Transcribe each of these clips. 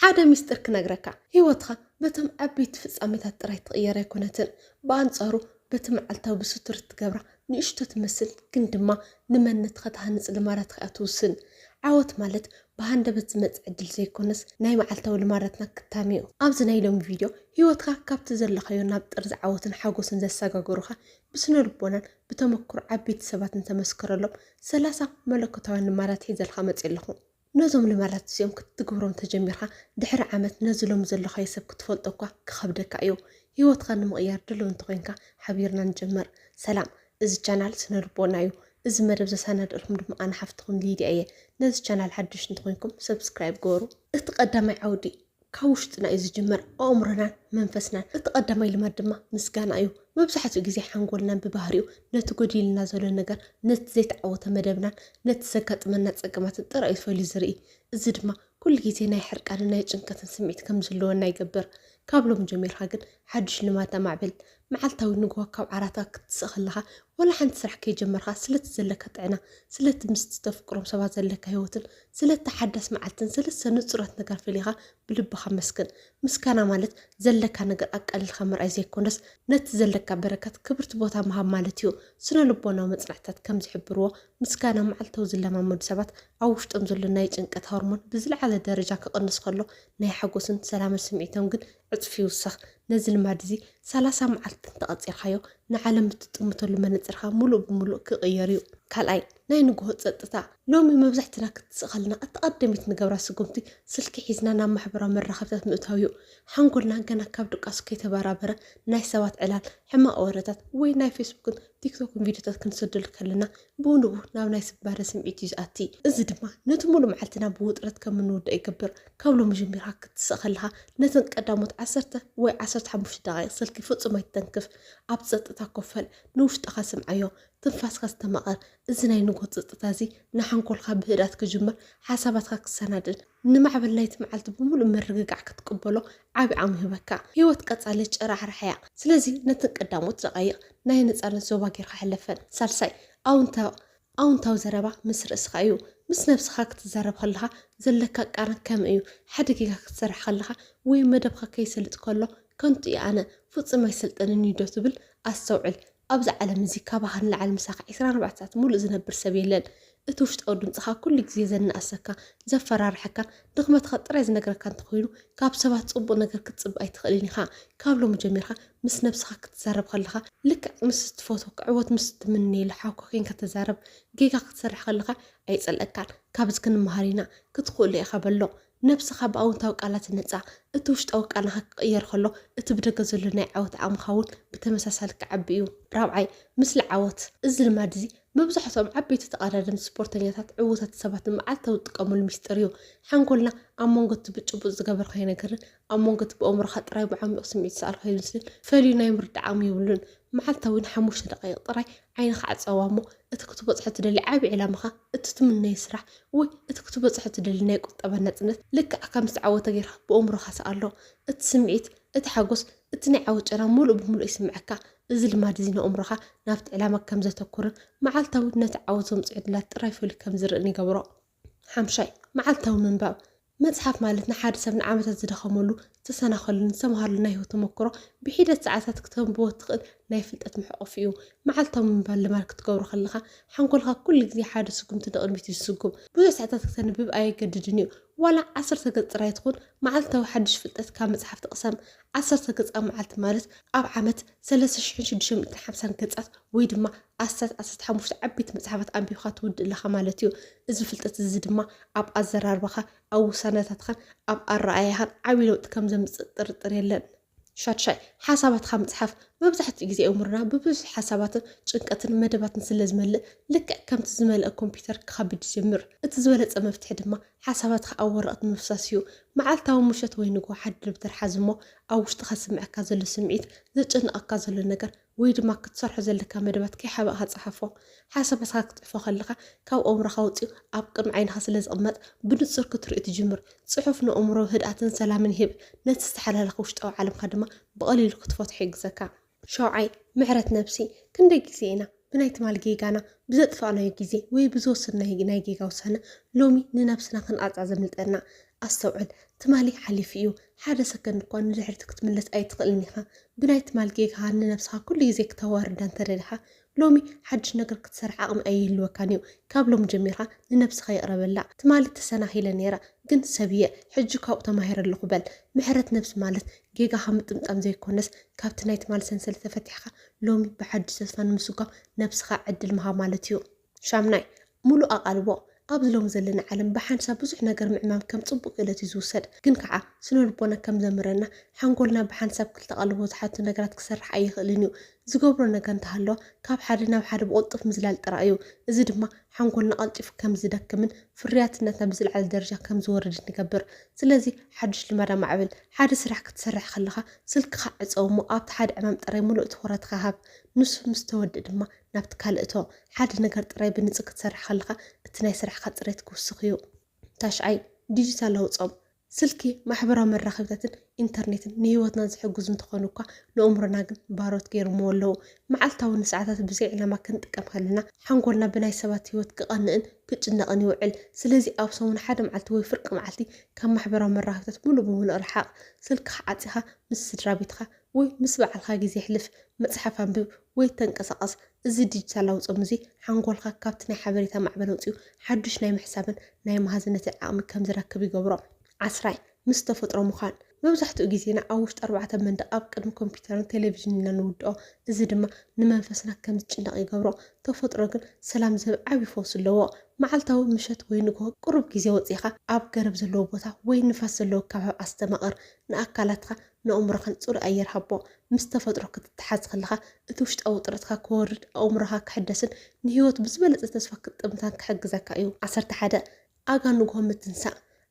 حدا مسترك نجركا هيوتها بتم عبيت فصامتها ጥራይ تغير يكونتن بانصارو بتم علتاو بستر تجبره نشتو تمثل كن دما نمنت ختهنص لمارات خاتوسن عوت مالت بهندبت زمص عدل زيكونس ناي معلتاو لماراتنا كتاميو ابز نايلوم فيديو هيوتها كابت زلخيو ናብ ጥርዝ عوتن حاغوسن ዘሰጋግሩኻ بسነ ልቦናን بتمكر عبيت سباتن تمسكرلهم 30 ملكታዊ لمارات ሒዘልኻ መጽለኹ نزوم لمرات زيوم كتقبرون تجميرها دحر عامت نزلهم زلخا يسب كتفلطوكا كخبدك ايو هيوت خان مغيار دلون تغينكا حبيرنا نجمر سلام از channel سنربونا ايو از مرب زساند لكم دم انا حفتكم ليدي ايه نز channel حدش نتغينكم سبسكرايب قورو اتقدمي عودي كاوشتنا از جمر عمرنا منفسنا اتقدمي لمدما مسكان ايو مبزحت غزي حنقولنا ببهريو نتقوديلنا زلو ነገር نت زيت عوته مدبنا نت سكطمنا صقمات ጥራይ ፈሊ ዝርኢ እዚ ድማ ኩل ግዜ ናይ ሕርቃን ናይ ጭንቀትን ስምዒት ከም ዘለወና ይገብር ካብሎም ጀሚርካ ግን ሓድሽ ልማታ ማዕብል መዓልታዊ ንግሆ ካብ ዓራታ ክትስኸለኻ ወላ ሓንቲ ስራሕ ከይጀመርካ ስለት ዘለካ ጥዕና ስለት ምስት ተፍቅሮም ሰባት ዘለካ ህይወትን ስለት ተሓዳስ መዓልትን ስለት ንጹረት ነገር ፈሊኻ ብልብኻ መስከን ምስካና ማለት ዘለካ ነገር አቀልልካ ምርኣይ ዘይኮነስ ነት ዘለካ በረከት ክብርት ቦታ መሃብ ማለት እዩ ስነ ልቦናዊ መጽናዕታት ከም ዝሕብርዎ ምስካና መዓልታዊ ዝለማመዱ ሰባት ኣብ ውሽጦም ዘሎ ናይ ጭንቀት ሆርሞን ብዝለዓለ ደረጃ ክቕንስ ከሎ ናይ ሓጎስን ሰላምን ስምዒቶም ግን ዕጽፊ ይውስኽ ነዚ ልማድ እዚ 30 መዓልት ተቐጺርካዮ ንዓለም ትጥምተሉ መነጽርካ ሙሉእ ብሙሉእ ክቕየር እዩ ካልኣይ ናይ ንግሆ ጸጥታ ሎሚ መብዛሕትና ክትስኸልና ኣተቐደሚት ንገብራ ስጉምቲ ስልኪ ሒዝና ናብ ማሕበራዊ መራኸብታት ምእታው እዩ ሓንጎልና ገና ካብ ድቃስ ከይተባራበረ ናይ ሰባት ዕላል ሕማቕ ወሬታት ወይ ናይ ፌስቡክን ቲክቶክን ቪድዮታት ክንሰድል ከለና ብውንኡ ናብ ናይ ስባረ ስምዒት እዩ ዝኣቲ እዚ ድማ ነቲ ሙሉእ መዓልትና ብውጥረት ከም እንውድእ ይገብር ካብ ሎሚ ጀሚርካ ክትስኸልካ ነተን ቀዳሞት 10 ወይ 15 ደቂቕ ስልኪ ፍጹም ኣይተንክፍ ኣብ ጸጥታ ኮፈል ንውሽጥኻ ስምዓዮ تنفاسك استمقر إذن نقول تتازي نحنقولها بهدات كجمر حساباتك كسندن نمعبل نايت معلت بمول مرقق كتقبلو عابي عمه بكا هيوت قصالج راح رحيا سلازي نتقدمو دقايق ناي نصالن زوباغير حلفن سالساي اونتاو زربا مسر اسخايو مس نفسك كتزرب خلها زلكا قارن كم ايو حدقيقه كتسرح خلها وي مدبخه كيسلط كله كنت انا فصم يسلطنني دوتبل استوعل أبز عالم زيكا بحر العالم ساق 24 ساعات مول زنبر سبيلن اتوشت او دمصخا كل غزي زناسكا زفرارحكا دغمت خطر از ነገር ካን ተخيلو ካብ ሰባት ጽቡ ነገር ክትጽብ ኣይትخلينيኻ ካብሎ መጀመርካ ምስ ነብስኻ ክትዛረብ ከለኻ ልክ ምስ ትፎቶ ቅዕወት ምስ ትምኒ ለሓውኮ ኪን ከተዛረብ ጌጋ ክትሰርሕ ከለኻ ኣይጸለካን ካብዝ ክንመሃሪና ክትخول ኢኻ በሎ ነብስኻ ብኣውንታው ቃላት ነጻ እትውሽጣው ቃልኻ ክቅየር ከሎ እትብደገ ዘሎ ናይ ዓወት ዓምኻውን ብተመሳሳሊ ክዓቢ እዩ ራብዓይ ምስሊ ዓወት እዚ ልማድ እዚ መብዛሕትኦም ዓበይቲ ተቃዳድም ስፖርተኛታት ዕውታት ሰባት መዓልታዊ ጥቀሙሉ ሚስጥር እዩ ሓንጎልና ኣብ መንጎት ብጭቡጥ ዝገበርካ ነገር ኣብ መንጎት ብኣእምሮኻ ጥራይ ብዓሚቕ ስምዒት ሰኣልካ ይመስል ፈልዩ ናይ ምርዳዕም ይብሉን መዓልታዊ 5 ደቂቕ ጥራይ ዓይንኻ ዓጸዋሞ እቲ ክትበጽሕ ትደሊ ዓቢ ዕላማኻ እቲ ትምነይ ስራሕ ወይ እቲ ክትበጽሕ ትደሊ ናይ ቁጠባ ነጽነት ልክዕ ከም ዝተዓወተ ጌርካ ብኣእምሮኻ ሰኣሎ እቲ ስምዒት እቲ ሓጎስ እቲ ናይ ዓወጨራ ሙሉእ ብሙሉእ ይስምዓካ እዚ ልማድ እዚ ንኣእምሮኻ ናብቲ ዕላማ ከም ዘተኩርን መዓልታዊ ነቲ ዓወቶም ጽዕድላት ጥራይ ፈሊ ከም ዝርእን ይገብሮ ሓምሻይ መዓልታዊ ምንባብ መጽሓፍ ማለት ንሓደ ሰብ ንዓመታት ዝደኸመሉ ተሰናኸሉን ዝተምሃርሉ ናይ ህይወት ተመክሮ ብሂደት ሰዓታት ከተንብቦ ትኽእል ናይ ፍልጠት ምሕቆፍ እዩ መዓልታዊ ምንባብ ልማድ ክትገብሮ ከለኻ ሓንጎልካ ኩሉ ግዜ ሓደ ስጉምቲ ንቕድሚት ይስጉም ብዙሕ ሰዓታት ከተንብብ ኣይገድድን እዩ ዋላ 10 ገጽ ጥራይ ትኹን መዓልታዊ ሓድሽ ፍልጠት ካብ መጽሓፍ ትቕሰም 10 ገጽ መዓልቲ ማለት ኣብ ዓመት 3650 ገጻት ወይ ድማ 15 ዓበይቲ መጽሓፋት ኣንቢብካ ትውድእ ኣለኻ ማለት እዩ እዚ ፍልጠት እዚ ድማ ኣብ ኣዘራርባኻ ኣብ ውሳነታትካ ኣብ ኣረኣያኻን ዓብይ ለውጢ ከም ዘምጽእ ጥርጥር የለን ሻትሻይ ሓሳባትካ መጽሓፍ መብዛሕትኡ ግዜ እምርና ብብዙሕ ሓሳባትን ጭንቀትን መደባትን ስለዝመልእ ልክዕ ከምቲ ዝመልአ ኮምፒውተር ክኸብድ ይጀምር እቲ ዝበለጸ መፍትሒ ድማ ሓሳባትካ ኣብ ወረቐት ምፍሳስ እዩ መዓልታዊ ምሸት ወይ ንግሆ ሓደ ደብተር ሓዝሞ ኣብ ውሽጥኻ ዝስምዓካ ዘሎ ስምዒት ዘጨንቐካ ዘሎ ነገር ወይ ድማ ክትሰርሖ ዘለካ መደባት ከይሓበቕካ ጽሓፎ ሓሳባትካ ክትጽሕፎ ከለኻ ካብ ኣእምሮኻ ወፂኡ ኣብ ቅድሚ ዓይንኻ ስለዝቕመጥ ብንጹር ክትርኢ ትጅምር ጽሑፍ ንኣእምሮ ህድኣትን ሰላምን ይህብ ነቲ ዝተሓላለኸ ውሽጣዊ ዓለምካ ድማ ብቐሊሉ ክትፈትሖ ይግዘካ ሸውዓይ ምሕረት ነብሲ ክንደይ ግዜ ኢና ብናይ ትማል ጌጋና ብዘጥፋእናዮ ግዜ ወይ ብዝወሰድናዮ ናይ ጌጋ ውሳነ ሎሚ ንነብስና ክንኣጻ ዘምልጠና ኣስተውዕል تمالي حليفيو حدا سكن نكون نجحت كتملس أي تقلنيها بناي تمال جيك هان نفسها كل يزيك توارد تريدها لومي حدش نقر كتسرع عقم أي الوكانيو كابلو مجميرها لنفسها يقرب الله تمالي تسناهي لنيرة قنت سبيع حجو كاو تماهير اللقبال محرت نفس مالت جيجا حمد متقام زي كونس كابتنايت مال سنسلة فتحها لومي بحد سسفان مسوكا نفسها عدل مها مالتيو شامناي ملو أقلبو أبزلوم زلنا علم بحنسا بزح نجر معمام كم صبق إلى تزوسد كن كعا سنو ربنا كم زمرنا حنقولنا بحنسا بكل تقلبو حتى نجرات كسرح أي خلينيو زقبرنا كان تهلو كاب حدنا وحد بقطف مزلال ترأيو زد ما حنقولنا ألطف كم زدك من فرياتنا تبزل على درجة كم زورد نكبر سلازي حدش لمرة معبل حد سرح كتسرح خلها سلك خاعز أو مقابت حد أمام ترى ملو تورات خهاب نص مستودد ما نبت كالتو حد نجر ترى بنزك تسرح خلها اتناي سرح خطرت كوسخيو تاشعي ديجيتال لوصم سلكي محبرة مرة خبتة إنترنت نيوتنا زحجوز نتخانوكا لأمرنا باروت غير مولو معلتاو نساعات بزيعنا ما كنت كم خلنا حنقولنا بناي سبات هيوت كقنن كتشنا قني وعل سلازي أوصون حدا معلتو يفرق معلتي كم محبرة مرة خبتة مولو بمولو الرحاق سلك حاتها مس درابيتها وي مس بعلها جزي حلف مصحف انبب وي تنقصقص እዚ ዲጂታል አውጽም እዚ ሓንጎልካ ካብቲ ናይ ሓበሬታ ማዕበል ወፂኡ ሓድሽ ናይ ምሕሳብን ናይ መሃዝነት ዓቕሚ ከም ዝረክብ ይገብሮ 10 ምስ ተፈጥሮ ምዃን መብዛሕትኡ ግዜና ኣብ ውሽጢ 4 መንደቕ ኣብ ቅድሚ ኮምፒተርን ቴሌቪዥንን ንውድኦ እዚ ድማ ንመንፈስና ከም ዝጭነቕ ይገብሮ ተፈጥሮ ግን ሰላም ዝህብ ዓብዪ ፈውስ ኣለዎ መዓልታዊ ምሸት ወይ ንግሆ ቁሩብ ግዜ ወፂኻ ኣብ ገረብ ዘለዎ ቦታ ወይ ንፋስ ዘለዎ ከባቢ ኣስተማቕር ንኣካላትካ نأمرخن صور أير حبو مستفاد ركض تحز خلها توش أو طرتها كورد أمرها كحدسن نهيوت بزبلة تسفك أمتان كحق زكايو عصرت حدا أجا نجهم متنسى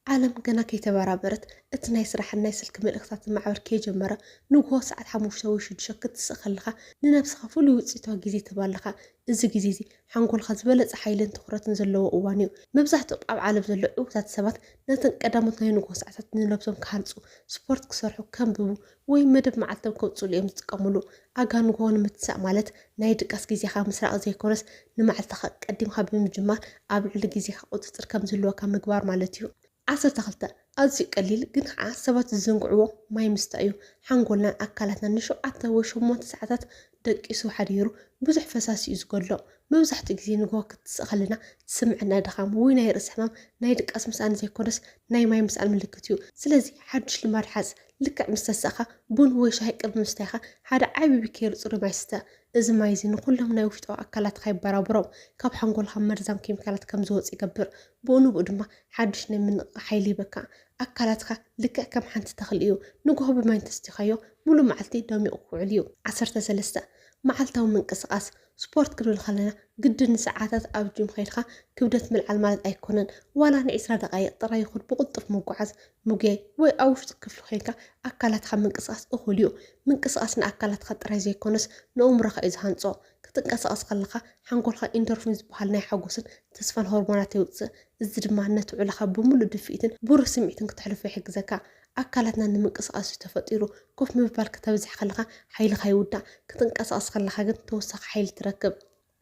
عالم جنا كي تبرابرت اتنايس راح الناس الكمل اختات معبر كي جمرة نجوا ساعات حموش توش شكت تسخلها لنفسها فلو وتسيتها جزي تبالها إذا جزيزي حنقول خزبلة حيلين تخرط نزلوا وانيو مبزحت أب عالم زلوا وتتسبت نتن قدامتنا ينجوا ساعات نلبسهم كهانسو سبورت كسرحو كم بو ويمدب مع التوكوتسو اليوم تكملوا أجا نجوا متسع مالت نايد قاس جزي خامس رأى زي كورس نمعلتها قديم خبي مجمع قبل جزي خاطر كم زلوا كم مقبار مالتيو عصر تخلطة أزي قليل جنح سبات الزنقعو ما يمستأيو حنقولنا أكلتنا نشو عتا وشو موت ساعات دقيسو حريرو بزح فساسي يزقلو مبزح تجزين جواك تسخلنا تسمعنا دخام وين يرس حمام نايدك أسمس أنا زي كونس ناي ما يمسأل ملكتيو سلازي حدش المرحز لك مستسخة بون ويش هيك بمستاخة هذا عيب بكير صور ما يستا إذا ما يزين كلهم نايوفتو أكلات خيب برابرو كاب حنقول مرزام كيم كلات كم زوز يكبر بونو بقدما حدش من حيلي بكا أكلاتك لك كم حنت تخليو نقوه بما ينتستخيو مولو معلتي دومي أقوى عليو 10 سلسة معلتو من قصقاس سبورت كل خلنا قد ساعات أبجم خيرها كبدت من العلمات أيكونن ولا نعيسر دقايق ترى يخد بقطف موقعز موجي وي أوش تكفل خيرك أكلتها من قصقاس أخوليو من قصقاس نأكلت خطر زي كونس نأمرخ إزهانصو كتنقصقاس خلخا حنقولها إندورفينز بحالنا حقوسن تسفن هرمونات يوصل الزد معناته على بمولو دفئتن بور سمعتن كتحلف في حق زكاة أكلتنا نمنقصقاس تفطيرو كوف مبال كتبزح خلخا حيل خيودا كتنقصقاس خلخا جن توسخ حيل تركب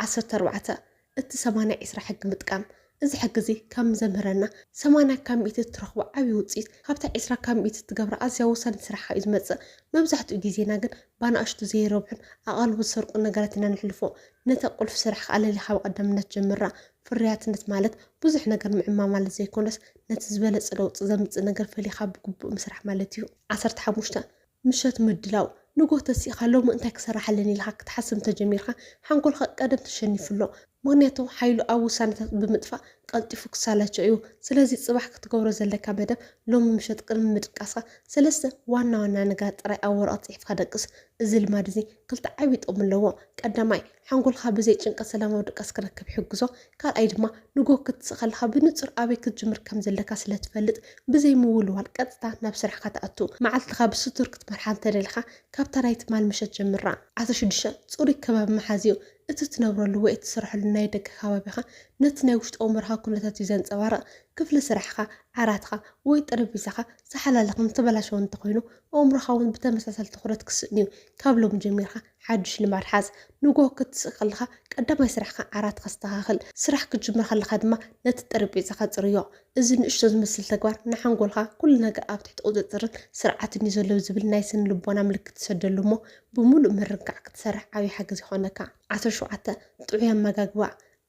14 التسمانة إسرا حق متقام إذا حق زي كم زمرنا سمانة كم يتترخوا عبي وتصيت خبتا إسرا كم يتتقبر أزيا وصل سرحة إزمتزا مبزحت جيزينا جن بانا أشتو زي ربحن أقل بسرق نقالتنا نحلفو نتقل في سرح على اللي حاو قدمنا تجمرة فريات نت مالت بزح نقر معما مالت زي كونس نتزبالت صلوت زمت نقر فلي خاب قبو مسرح مالتيو 15 مشات مدلاو نقول تسيخا لو انت كسرح لني الحق تحسن تجميرها حنقول قدم تشنف له مغنيته حيلو أو سنة بمدفع قلت فوق سالة أيو سلازي صباح كتقور زلك مدى لو مشات قلم مدقاسة سلسة وانا نقات رأي أور أطيح فهدقس زل مادزي قلت عبيت أم اللو قدامي حنقول خابزي جنك سلامة ودقاس كركب حقزو قال أيدما نقول كتسخلها بنتصر أبي كتجمر كم زلك سلة تفلت بزي مولوها القطة نفس رحكة أتو معلت خاب ستور كتمرحان تريلخا كابترايت مال مشات جمران عشان تصوري كباب محازيو اتتنبرو لو اتسرح لنا يدك خبابيخا نتناوشت أمرها كلها تيزان صوارق ክፍሊ ስራሕካ ዓራትካ ወይ ጠረጴዛካ ዝሓላለኽን ተበላሸውን እንተኮይኑ ኣእምሮኻ እውን ብተመሳሳሊ ትኩረት ክስእን እዩ ካብ ሎሚ ጀሚርካ ሓዱሽ ልማድ ሓዝ ንጎ ክትስእ ከለካ ቀዳማይ ስራሕካ ዓራትካ ዝተኻኽል ስራሕ ክትጅምር ከለካ ድማ ነቲ ጠረጴዛካ ፅርዮ እዚ ንእሽቶ ዝመስል ተግባር ንሓንጎልካ ኩሉ ነገር ኣብ ትሕቲ ቁፅፅርን ስርዓትን እዩ ዘሎ ዝብል ናይ ስነ ልቦና ምልክት ትሰደሉ እሞ ብሙሉእ ምርግጋዕ ክትሰርሕ ዓብዪ ሓገዝ ይኾነካ 17 ጥዑይ ኣመጋግባ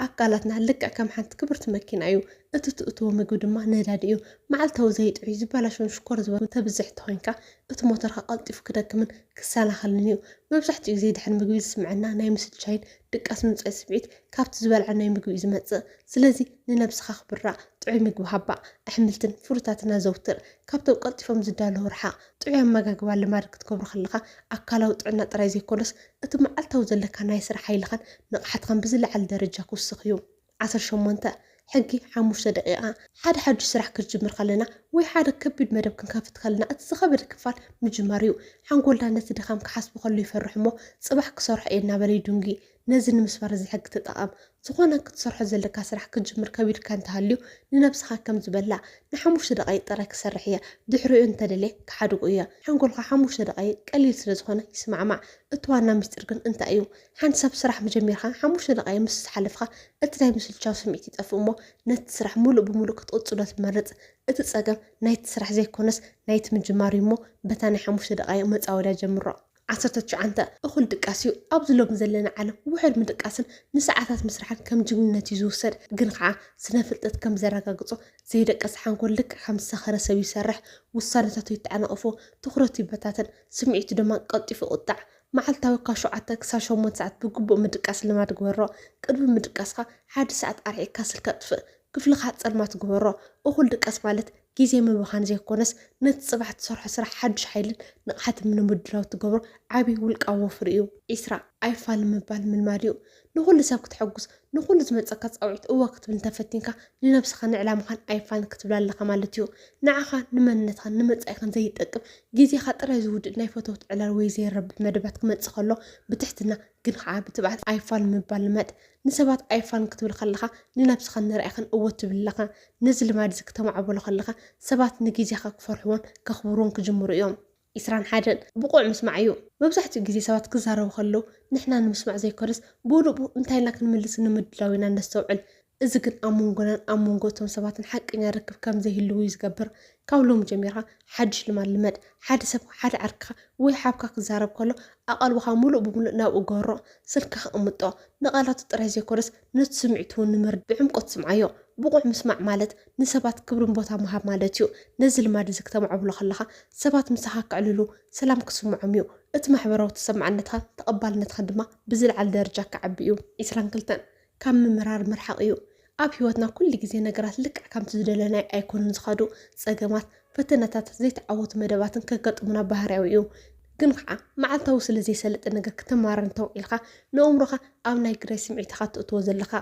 ኣካላትና ልክዕ ከም ሓንቲ ክብርቲ መኪና እዩ እቲ ትእትዎ ምግቢ ድማ ነዳዲ እዩ መዓልታዊ ዘይጥዑይ ዝበላሸውን ሽኮር ዝበሉ ተብዝሕ ተኮይንካ እቲ ሞተርካ ቀልጢፉ ክደክምን ክሰናኸልን እዩ መብዛሕትኡ ግዜ ድሕሪ ምግቢ ዝስምዐና ናይ ምስልቻይን ድቃስ ምንፃይ ስምዒት ካብቲ ዝበልዐ ናይ ምግቢ እዩ ዝመፅእ ስለዚ ንነብስኻ ክብራቕ ጥዑይ ምግቢ ሃባእ ኣሕምልትን ፍሩታትን ኣዘውትር ካብቶም ቀልጢፎም ዝዳለዉ ርሓቕ ጥዑይ ኣመጋግባ ልማድ ክትገብሮ ከለካ ኣካላዊ ጥዕና ጥራይ ዘይኮነስ እቲ መዓልታዊ ዘለካ ናይ ስራሕ ሓይልኻን ንቕሓትኻን ብዝለዓለ ደረጃ ክውስኽ እዩ 18 ሕጊ 5 ደቂቓ ሓደ ሓዱሽ ስራሕ ክትጅምር ከለና ወይ ሓደ ከቢድ መደብ ክንከፍት ከለና እቲ ዝኸበደ ክፋል ምጅማር እዩ ሓንጎልና ነቲ ድኻም ክሓስቡ ከሎ ይፈርሕ እሞ ፅባሕ ክሰርሖ እየ እናበለ ድንጊ ነዚ ንምስባር እዚ ሕጊ ተጠቐም ዝኾነ ክትሰርሖ ዘለካ ስራሕ ክትጅምር ከቢድካ እንተሃልዩ ንነብስኻ ከም ዝበላዕ ን5 ደቂቕ ጥራይ ክሰርሕ እያ ድሕሪኡ እንተደልየ ክሓድጉ እያ ሓንጎልካ 5 ደቂቕ ቀሊል ስለ ዝኾነ ይስማዕማዕ እቲ ዋና ምስጢር ግን እንታይ እዩ ሓንቲ ሰብ ስራሕ መጀመርካ 5 ደቂቕ ምስ ሓለፍካ እቲ ናይ ምስልቻው ስምዒት ይጠፍእ እሞ ነቲ ስራሕ ሙሉእ ብሙሉእ ክትቕፅሎ ትመርፅ እቲ ፀገም ናይቲ ስራሕ ዘይኮነስ ናይቲ ምጅማር እዩ እሞ በታ ናይ 5 ደቂቕ መፃወድያ ጀምሮ 19 እኹል ድቃስ እዩ ኣብዚ ሎሚ ዘለና ዓለም ውሕድ ምድቃስን ንሰዓታት ምስራሕን ከም ጅግንነት እዩ ዝውሰድ ግን ከዓ ስነ ፍልጠት ከም ዘረጋግፆ ዘይደቀስ ሓንጎል ልክዕ ከም ዝሰኸረ ሰብ ይሰርሕ ውሳነታቱ ይተዓናቕፎ ትኩረቱ ይበታተን ስምዒቱ ድማ ቀልጢፉ ይቕጣዕ መዓልታዊ ካብ 7 ክሳብ 8 ሰዓት ብግቡእ ምድቃስ ልማድ ግበሮ ቅድሚ ምድቃስካ 1 ሰዓት ኣርዒካ ስልካ ጥፍእ ክፍልካ ፀልማት ግበሮ እኹል ድቃስ ማለት ግዜ ምብኻን ዘይኮነስ ነቲ ፅባሕ ትሰርሖ ስራሕ ሓዱሽ ሓይልን ንቕሓትን ንምድላው ትገብሮ ዓብዪ ውልቃዊ ወፍሪ እዩ 20 ኣይፋል ምባል ምልማድ እዩ ንኩሉ ሰብ ክትሐጉስ ንኩሉ ዝመፀካ ፃውዒት እዋ ክትብል እንተፈቲንካ ንነብስኻ ንዕላማኻን ኣይፋል ክትብል ኣለካ ማለት እዩ ንዓኻ ንመንነትኻን ንመፃኢኻን ዘይጠቅም ግዜኻ ጥራይ ዝውድእ ናይ ፈተውት ዕላል ወይ ዘይረብሕ መደባት ክመፅእ ከሎ ብትሕትና ግን ከዓ ብትባዕት ኣይፋል ምባል ልመድ ንሰባት ኣይፋል ክትብል ከለካ ንነብስኻ ንርአኻን እወት ትብል ኣለካ ነዚ ልማድ እዚ ክተማዕበሎ ከለካ ሰባት ንግዜኻ ክፈርሕዎን ከኽብርዎን ክጅምሩ እዮም 21 ብቑዕ ምስማዕ እዩ መብዛሕትኡ ግዜ ሰባት ክዛረቡ ከለው ንሕና ንምስማዕ ዘይኮነስ ብሉቡ እንታይ ኢልና ክንምልስ ንምድላው ኢና ነስተውዕል እዚ ግን ኣብ መንጎናን ኣብ መንጎ እቶም ሰባትን ሓቀኛ ርክብ ከም ዘይህልው እዩ ዝገብር ካብ ሎሚ ጀሚርካ ሓዱሽ ልማድ ልመድ ሓደ ሰብ ሓደ ዓርክኻ ወይ ሓብካ ክዛረብ ከሎ ኣቐልብኻ ሙሉእ ብሙሉእ ናብኡ ገብሮ ስልካ ክቕምጦ ንቓላቱ ጥራይ ዘይኮነስ ነቲ ስምዒቱ እውን ንምርድ ብዕምቆት ስምዓዮ ብቑዕ ምስማዕ ማለት ንሰባት ክብርን ቦታ ምሃብ ማለት እዩ ነዚ ልማድ እዚ ክተማዕብሎ ከለካ ሰባት ምሳኻ ክዕልሉ ሰላም ክስምዖም እዩ እቲ ማሕበራዊ ተሰማዕነትካ ተቐባልነትካ ድማ ብዝለዓለ ደረጃ ክዓቢ እዩ 22 ካብ ምምራር ምርሓቕ እዩ ኣብ ሂወትና ኩሉ ግዜ ነገራት ልክዕ ከምቲ ዝደለናይ ኣይኮኑን ዝኸዱ ፀገማት ፈተነታት ዘይተዓወቱ መደባትን ከገጥሙና ባህርያዊ እዩ ግን ከዓ መዓልታዊ ስለ ዘይሰለጠ ነገር ክትማር እንተውዒልካ ንኣእምሮኻ ኣብ ናይ ግራይ ስምዒትካ ትእትዎ ዘለካ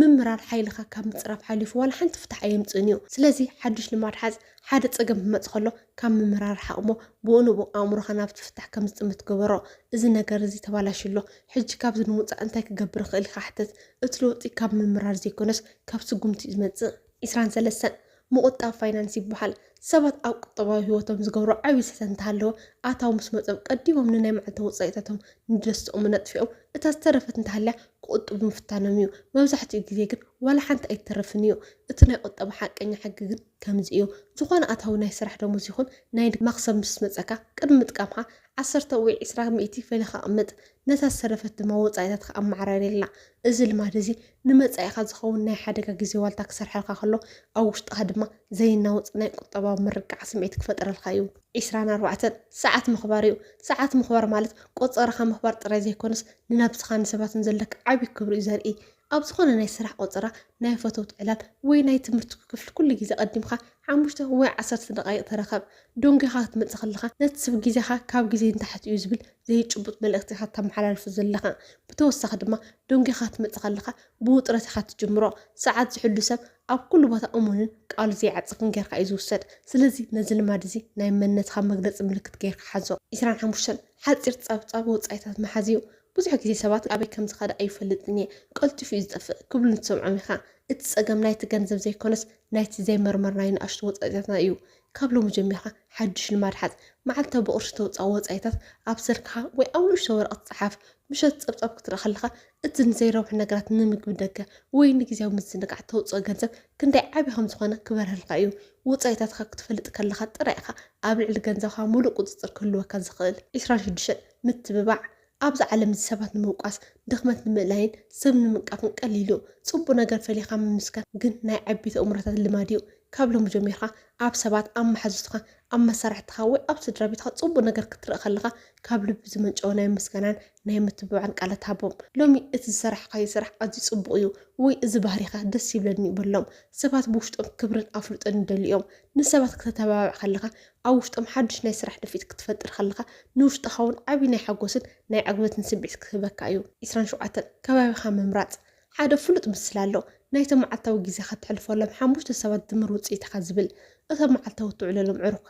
ምምራር ሓይልካ ካብ ምፅራፍ ሓሊፉ ዋላ ሓንቲ ፍታሕ ኣየምፅእን እዩ ስለዚ ሓዱሽ ልማድ ሓዝ ሓደ ፀገም ክመፅእ ከሎ ካብ ምምራር ሓቕሞ ብኡንኡ ኣእምሮኻ ናብ ትፍታሕ ከም ዝጥምት ገበሮ እዚ ነገር እዚ ተባላሽሎ ሕጂ ካብዚ ንምውፃእ እንታይ ክገብር ክእል ኢልካ ሕተት እቲ ለውጢ ካብ ምምራር ዘይኮነስ ካብ ስጉምቲ እዩ ዝመፅእ 23 ምቁጣብ ፋይናንስ ይበሃል ሰባት ኣብ ቁጠባዊ ሂወቶም ዝገብሮ ዓብዪ ስህተት እንተሃለወ ኣታዊ ምስ መፆም ቀዲሞም ንናይ መዓልታዊ ወፃኢታቶም ንደስትኦም ነጥፊኦም እታ ዝተረፈት እንተሃልያ ክቁጥቡ ምፍታኖም እዩ መብዛሕትኡ ግዜ ግን ዋላ ሓንቲ ኣይተረፍን እዩ እቲ ናይ ቁጠባ ሓቀኛ ሕጊ ግን ከምዚ እዩ ዝኾነ ኣታዊ ናይ ስራሕ ደሞዝ ይኹን ናይ መክሰብ ምስ መፀካ ቅድሚ ምጥቃምካ 10 ወይ 20 ሚእቲ ፈሊኻ ቅምጥ ነታ ዝተረፈት ድማ ወፃኢታትካ ኣማዕራር የላ እዚ ልማድ እዚ ንመፃኢኻ ዝኸውን ናይ ሓደጋ ግዜ ዋልታ ክሰርሐልካ ከሎ ኣብ ውሽጥኻ ድማ ዘይናውፅ ናይ ቁጠባዊ ምርግጋዕ ስምዒት ክፈጥረልካ እዩ 24 ሰዓት ምኽባር እዩ ሰዓት ምኽባር ማለት ቆፀርካ ምኽባር ጥራይ ዘይኮነስ ንነብስኻ ንሰባትን ዘለካ ዓብዪ ክብሪ እዩ ዘርኢ ኣብ ዝኾነ ናይ ስራሕ ቆፀራ ናይ ፈተውት ዕላል ወይ ናይ ትምህርቲ ክፍሊ ኩሉ ግዜ ቀዲምካ 5 ወይ 10 ደቂቕ ተረኸብ ዶንጊኻ ክትመፅእ ከለካ ነቲ ሰብ ግዜኻ ካብ ግዜ እንታሕት እዩ ዝብል ዘይጭቡጥ መልእኽቲ ኢኻ ተመሓላልፉ ዘለካ ብተወሳኺ ድማ ዶንጊኻ ክትመፅእ ከለካ ብውጥረት ኢኻ ትጅምሮ ሰዓት ዝሕሉ ሰብ ኣብ ኩሉ ቦታ እሙንን ቃሉ ዘይዓፅፍን ጌርካ እዩ ዝውሰድ ስለዚ ነዚ ልማድ እዚ ናይ መንነትካ መግለፂ ምልክት ጌርካ ሓዞ 25 ሓፂር ፀብፃብ ወፃኢታት መሓዝ እዩ ብዙሕ ግዜ ሰባት ኣበይ ከም ዝኸደ ኣይፈልጥን እየ ቀልጢፉ እዩ ዝጠፍእ ክብሉ ንትሰምዖም ኢኻ እትጸገም ናይቲ ገንዘብ ዘይኮነስ ናይቲ ዘይመርመርናይ ንኣሽቱ ወጻኢታትና እዩ ካብ ሎሚ ጀሚርካ ሓድሽ ልማድ ሓዝ መዓልታዊ ብቅርሺ ተውፃእ ወጻኢታት ኣብ ስልክኻ ወይ ኣብ ንእሽቶ ወረቐት ፅሓፍ ምሸት ፀብፃብ ክትርኢ ከለካ እቲ ንዘይረብሑ ነገራት ንምግቢ ደገ ወይ ንግዝያዊ ምዝንጋዕ ተውፅኦ ገንዘብ ክንደይ ዓብዪ ከም ዝኾነ ክበርህልካ እዩ ወጻኢታትካ ክትፈልጥ ከለካ ጥራይ ኢኻ ኣብ ልዕሊ ገንዘብካ ሙሉእ ቁፅፅር ክህልወካ ዝኽእል 26 ምትብባዕ ኣብዚ ዓለም ሰባት ንምውቃስ ድኽመት ንምእላይን ሰብ ንምንቃፍን ቀሊሉ ፅቡቅ ነገር ፈሊኻ ምምስካን ግን ናይ ዓበይቲ እምሮታት ልማድ እዩ ካብ ሎሚ ጀሚርካ ኣብ ሰባት ኣብ ማሓዙትካ ኣብ መሳርሕትካ ወይ ኣብ ስድራ ቤትካ ፅቡቅ ነገር ክትርኢ ከለካ ካብ ልቢ ዝመንጨው ናይ ምስጋናን ናይ ምትብባዕን ቃላት ሃቦም ሎሚ እቲ ዝሰራሕካዮ ስራሕ ኣዝዩ ፅቡቅ እዩ ወይ እዚ ባህሪካ ደስ ይብለኒ ይብሎም ሰባት ብውሽጦም ክብርን ኣፍልጦን ይደልዮም ንሰባት ከተተባብዕ ከለካ ኣብ ውሽጦም ሓድሽ ናይ ስራሕ ድፊት ክትፈጥር ከለካ ንውሽጥኻ እውን ዓብዪ ናይ ሓጎስን ናይ ዕግበትን ስምዒት ክህበካ እዩ 27 ከባቢኻ ምምራፅ ሓደ ፍሉጥ ምስሊ ኣሎ ናይቶም መዓልታዊ ግዜኻ ትሕልፈሎም 5 ሰባት ድምር ውፅኢትካ ዝብል እቶም መዓልታዊ ትውዕለሎም ዕሩፍካ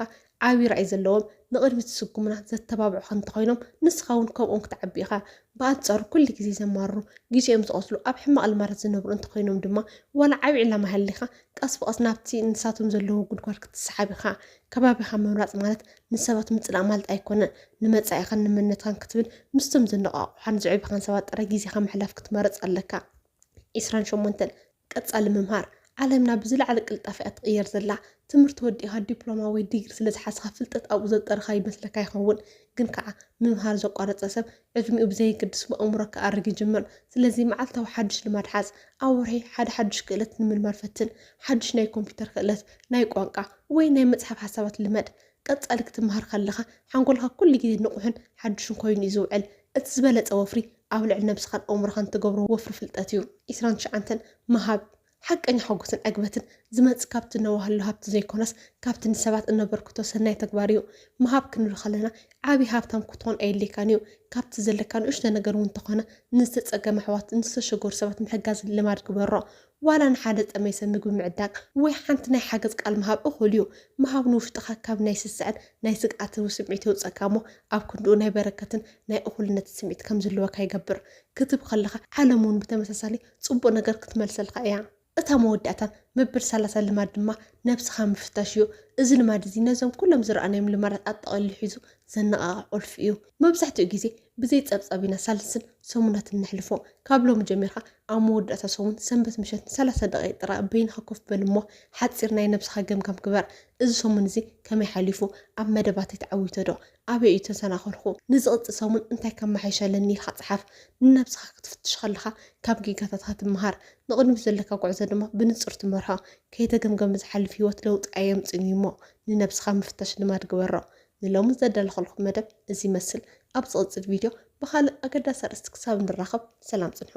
ዓብዪ ራእይ ዘለዎም ንቅድሚት ዝስጉሙና ዘተባብዑካ እንተኮይኖም ንስኻ እውን ከምኦም ክትዓቢ ኢኻ ብኣንጻሩ ኩሉ ግዜ ዘማርሩ ግዜኦም ዝቐትሉ ኣብ ሕማቕ ልማዳት ዝነብሩ እንተኮይኖም ድማ ዋላ ዓብዪ ዕላማ ሃሊኻ ቀስ ብቐስ ናብቲ ንሳቶም ዘለዎ ጉድጓድ ክትሰሓብ ኢኻ ከባቢኻ ምምራፅ ማለት ንሰባት ምፅላእ ማለት ኣይኮነን ንመጻኢኻን ንመነትካን ክትብል ምስቶም ዘነቃቅሑን ዝዕብኻን ሰባት ጥራይ ግዜኻ ምሕላፍ ክትመርፅ ኣለካ 28 ቀጻሊ ምምሃር ዓለምና ብዝለዓለ ቅልጣፈ እያ ትቕየር ዘላ ትምህርቲ ወዲኻ ዲፕሎማ ወይ ዲግሪ ስለ ዝሓዝካ ፍልጠት ኣብኡ ዘጠርካ ይመስለካ ይኸውን ግን ከዓ ምምሃር ዘቋረፀ ሰብ ዕድሚኡ ብዘይገድስ ብኣእምሮ ክኣርግ ይጅምር ስለዚ መዓልታዊ ሓድሽ ልማድ ሓዝ ኣብ ወርሒ ሓደ ሓድሽ ክእለት ንምልማድ ፈትን ሓድሽ ናይ ኮምፒተር ክእለት ናይ ቋንቋ ወይ ናይ መፅሓፍ ሓሳባት ልመድ ቀጻሊ ክትምሃር ከለካ ሓንጎልካ ኩሉ ግዜ ንቑሕን ሓድሽን ኮይኑ እዩ ዝውዕል እቲ ዝበለፀ ወፍሪ ኣብ ልዕሊ ነብስኻን ኣእምሮኻን ትገብሮ ወፍሪ ፍልጠት እዩ 29 መሃብ ሓቀኛ ሓጎስን ዕግበትን ዝመፅእ ካብቲ ነዋህሉ ሃብቲ ዘይኮነስ ካብቲ ንሰባት እነበርክቶ ሰናይ ተግባር እዩ መሃብ ክንብል ከለና ዓብዪ ሃብታም ክትኾን ኣየድልይካን እዩ ካብቲ ዘለካ ንእሽቶ ነገር እውን እንተኾነ ንዝተፀገመ ኣሕዋት ንዝተሸገሩ ሰባት ምሕጋዝ ልማድ ግበሮ ዋላ ንሓደ ፀመይ ሰብ ምግቢ ምዕዳግ ወይ ሓንቲ ናይ ሓገዝ ቃል ምሃብ እኹል እዩ መሃብ ንውሽጥኻ ካብ ናይ ስስዕን ናይ ስግኣትን ስምዒት የውፀካ እሞ ኣብ ክንድኡ ናይ በረከትን ናይ እኹልነት ስምዒት ከም ዘለወካ ይገብር ክትብ ከለካ ዓለም እውን ብተመሳሳሊ ፅቡቅ ነገር ክትመልሰልካ እያ እታ መወዳእታ መበል 30 ልማድ ድማ ነብስኻ ምፍታሽ እዩ እዚ ልማድ እዚ ነዞም ኩሎም ዝረኣናዮም ልማዳት ኣጠቐሊሉ ሒዙ ዘነቓቕሕ ቁልፊ እዩ መብዛሕትኡ ግዜ ብዘይ ፀብፃብ ኢና ሳልስን ሰሙናት ነሕልፎ ካብ ሎሚ ጀሚርካ ኣብ መወዳእታ ሰሙን ሰንበት ምሸት 30 ደቂቃ ጥራይ በይንካ ኮፍ በል እሞ ሓፂር ናይ ነብስኻ ገምጋም ግበር እዚ ሰሙን እዚ ከመይ ሓሊፉ ኣብ መደባተይ ተዓዊቶ ዶ ኣበይ እዩ ተሰናኸልኩ ንዝቕፅእ ሰሙን እንታይ ከመሓይሸለኒ ኢልካ ፅሓፍ ንነብስኻ ክትፍትሽ ከለካ ካብ ጌጋታትካ ትምሃር ንቅድሚት ዘለካ ጉዕዞ ድማ ብንፁር ትመርሖ ከይተገምገም ዝሓልፍ ሂወት ለውጢ ኣየምፅን እዩ እሞ ንነብስኻ ምፍታሽ ልማድ ግበሮ ንሎሚ ዘዳለኸልኩም መደብ እዚ ይመስል ኣብ ዝቕፅል ቪድዮ ብካልእ ኣገዳሲ ኣርእስቲ ክሳብ ንራኸብ ሰላም ፅንሑ